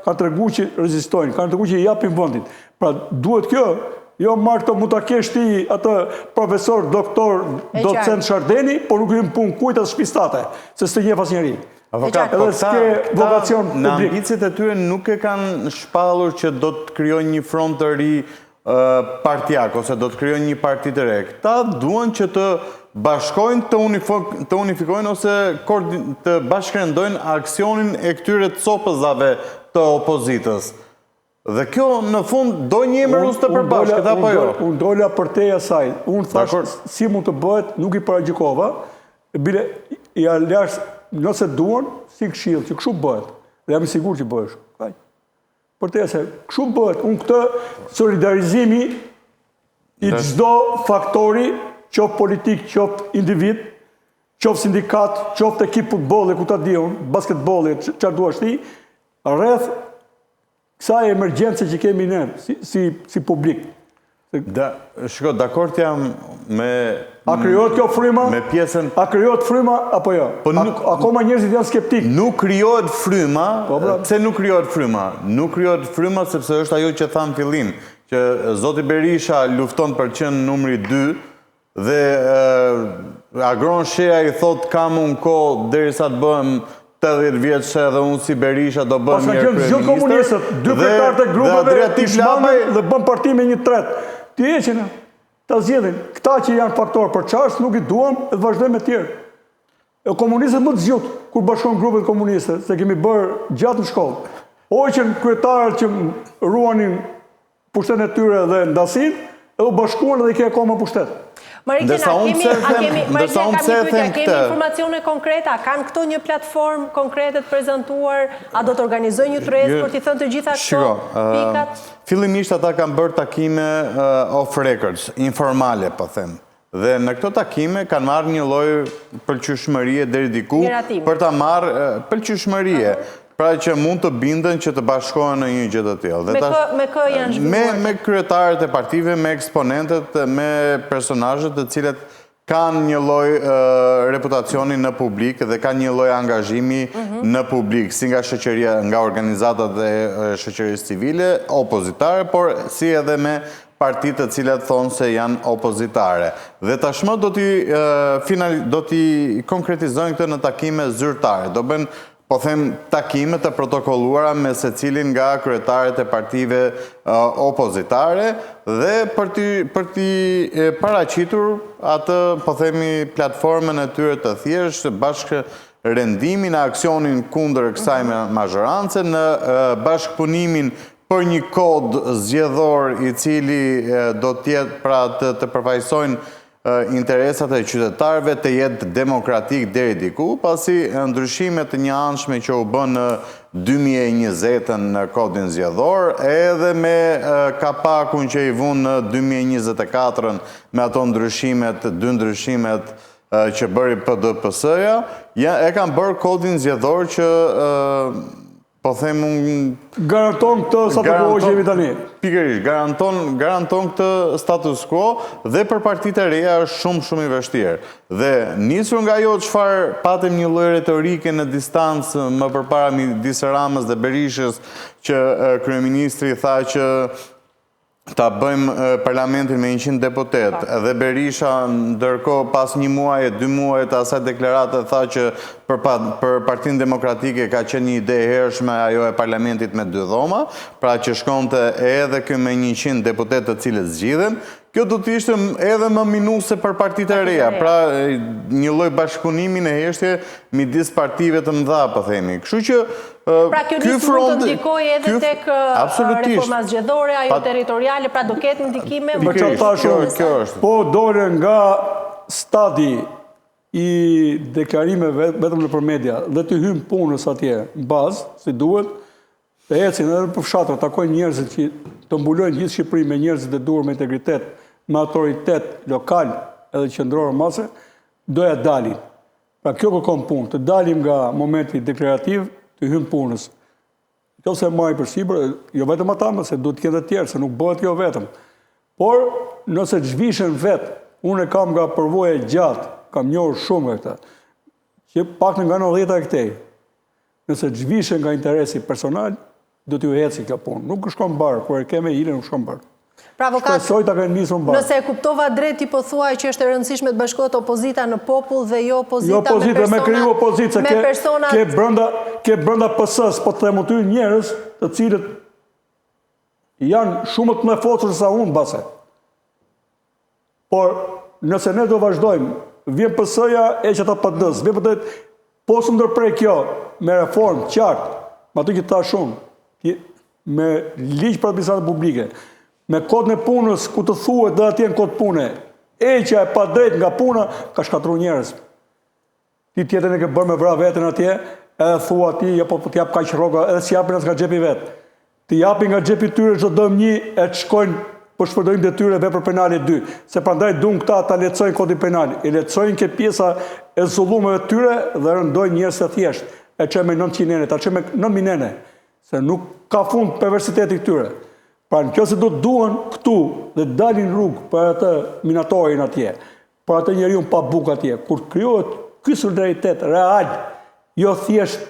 kanë treguar që rezistojnë, kanë treguar që japin vendit. Pra duhet kjo, jo marr këto mund ta kesh ti atë profesor, doktor, docent Shardeni, por nuk hyn punë kujt as shpistate, se s'të njeh asnjëri. Avokat, po në ambicet e tyre nuk e kanë shpallur që do të krijojnë një front të ri partijak, ose do të krijojnë një parti të re. Këta duan që të bashkojnë, të unifikojnë, ose të bashkërendojnë aksionin e këtyre copëzave të opozitës. Dhe kjo, në fund, do një emërus të përbashkët, apo jo? Unë dola për teja saj. Unë thash, si mund të bëhet, nuk i paragjikova, bile, i alash, nëse duan, si këshill, që këshu bëhet. Dhe jam i sigur që bëhesh. Për teja saj, këshu bëhet. Unë këtë solidarizimi i çdo faktori, qoftë politik, qoftë individ, qoftë sindikat, qoftë ekip futbolli, ku ta di unë, basketbolli, çfarë duash ti, rreth kësaj emergjence që kemi ne si publik. Shiko, dakord jam me... A krijohet kjo fryma? Me pjesën... A krijohet fryma, apo jo? Akoma njerëzit janë skeptik. Nuk krijohet fryma, pse nuk krijohet fryma? Nuk krijohet fryma sepse është ajo që tham fillim, që Zoti Berisha lufton për qenë numri 2, dhe Agron Shea i thot kam unë kohë derisa të bëhem 80 vjeçë dhe unë si Berisha do bëhem mirë kryeministër. Gjithë komunistët, 2 kryetarë të grupeve i shmangën dhe bën parti me 1/3. Ti heqin, ta zgjedhin. Këta që janë faktor për çast nuk i duam dhe vazhdojmë me tjerë. Komunistët më të zgjut kur bashkon grupet komuniste, se kemi bërë gjatë në shkollë. Hoqën kryetarët që ruanin pushtetin e tyre dhe ndasin, edhe u bashkuan dhe i ke akoma pushtet. Marikina, kemi informacione konkrete, a kanë këto një platformë konkrete të prezentuar, a do të organizojnë një tresë për t'i thënë të gjitha këto pikat? Fillimisht ata kanë bërë takime off records, informale, po them. Dhe në këto takime kanë marrë një lloj pëlqyeshmërie deri diku për ta marrë pëlqyeshmërie. Pra që mund të binden që të bashkohen në një gjë të tillë. Me kë janë zhvilluar? Me kryetarët e partive, me eksponentët, me personazhet të cilët kanë një lloj reputacioni në publik dhe kanë një lloj angazhimi në publik, si nga shoqëria, nga organizatat e shoqërisë civile, opozitare, por si edhe me partitë të cilat thonë se janë opozitare. Dhe tashmë do t'i konkretizojnë këtë në takime zyrtare. Do bën, po them, takime të protokolluara me secilin nga kryetarët e partive opozitare dhe për t'i paraqitur atë, po themi, platformën e tyre të thjeshtë, bashkërendimin e aksionin kundër kësaj mazhorance, në bashkëpunimin për një kod zgjedhor i cili do t'jetë pra të përfaqësojnë interesat e qytetarëve, të jetë demokratik deri diku, pasi ndryshimet të njëanshme që u bën në 2020 në kodin zgjedhor, edhe me kapakun që i vun në 2024 me ato ndryshimet, 2 ndryshimet që bëri PDPS-ja, e kanë bërë kodin zgjedhor që po them unë... Garanton këtë status quo që jemi tani. Pikërisht, garanton këtë status quo dhe për partitë e reja është shumë i vështirë. Dhe nisur nga ajo çfarë patëm një lloj retorike në distancë më përpara, midis Ramës dhe Berishës, që kryeministri tha që ta bëjmë parlamentin me 100 deputet, edhe Berisha ndërkohë pas 1 muaj e 2 muaj të asaj deklarate tha që për Partinë Demokratike ka qenë një ide e hershme ajo e parlamentit me 2 dhoma, pra që shkonte edhe kë me 100 deputet të cilët zgjidhen. Kjo do të ishte edhe më minuese për partitë e reja, pra një lloj bashkëpunimi në heshtje midis partive të mëdha, po themi. Kështu që pra kjo nisë mund të ndikojë edhe tek reforma zgjedhore, ajo territoriale, pra do ketë ndikime. Po dole nga stadi i deklarimeve vetëm nëpër media dhe të hymë punës atje në bazë, si duhet, të ecin edhe për fshatra, takojnë njerëzit që të mbulojnë gjithë Shqipëri me njerëzit e duhur me integritet, me autoritet lokal edhe qendror mase, doja dalin. Pra kjo kërkon punë, të dalim nga momenti deklarativ, të hymë punës. Kjo se marri për sipër, jo vetëm ata, se duhet të ketë të tjerë, se nuk bëhet jo vetëm. Por, nëse të zhvishen vetë, unë e kam nga përvoja gjatë, kam njohur shumë nga këta, që pak nga 90 e këtej, nëse të zhvishen nga interesi personal, do t'ju heci kjo punë. Nuk shkon barë, kur e keme ile nuk shkon barë. Pra avokat, nëse e kuptova drejt i po thuaj që është e rëndësishme të bashkohet opozita në popull dhe jo opozita me kriju opozitë, ke brenda PS-s, po të themu ty njerëz të cilët janë shumë të më forcë se unë base. Por nëse ne do vazhdojmë, vjen PS-ja e që ta PD-s, vjen PD-s, po së ndërprej kjo me reformë qartë, me aty që ta shumë, me ligj për administratë publike, me kodën e punës ku të thuhet dhe atje në kodë pune, eqja e pa drejt nga puna, ka shkatru njerëz. Ti tjetën e ke bërë me vra vetën atje, edhe thua ti, po të jap kaq rroga, edhe si japin as nga xhepi vet. Ti japin nga xhepi tyre çdo dëm një e të shkojnë për shpërdorim detyre vepër penale 2. Se prandaj duan këta ta lehtësojnë kodin penal. I lehtësojnë ke pjesa e zullumeve tyre dhe rëndojnë njerëz të thjeshtë. E çojnë me 900 nene, ta çojnë me 9000 nene, se nuk ka fund perversiteti këtyre. Pra në kjo se do të duhen këtu dhe dalin rrugë për atë minatorin atje, për atë njeriu pa bukë atje, kur krijohet ky solidaritet real, jo thjesht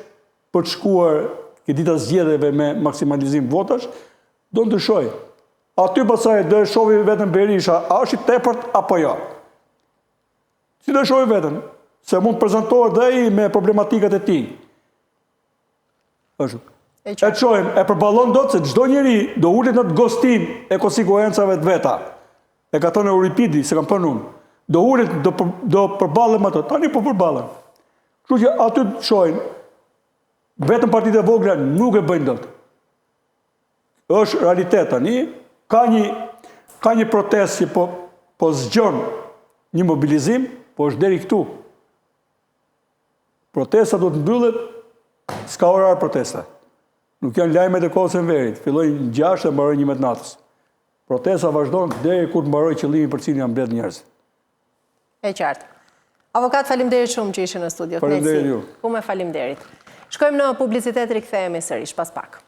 për të shkuar këtë dita zgjedhjeve me maksimalizim votash, do ndryshoj. Aty pasaj do e shohim vetëm Berisha, a është i tepërt apo jo? Si do e shohim vetëm? Se mund të prezantohet dhe ai me problematikat e tij. Është. E qojmë, e përballon do të se çdo njeri do ulet në të gostin e konsekuencave të veta. E ka thënë Euripidi, se kam thënë unë. Do ulet, do përballen ato. Tani po përballen. Kështu që aty të shojnë, vetëm partitë e vogla nuk e bëjnë dot. Është realitet tani, ka një protestë që po zgjon një mobilizim, po është deri këtu. Protesta do të mbyllet, s'ka orar protesta. Nuk janë lajmet e kohës së verit, fillojnë 6 dhe mbarojnë 11 natës. Protesta vazhdon deri kur të mbarojë qëllimi për cilin janë mbledh njerëz. E qartë. Avokat, faleminderit shumë që ishe në studio. Faleminderit ju. Ku me faleminderit. Shkojmë në publicitet, rikthehemi sërish pas pak.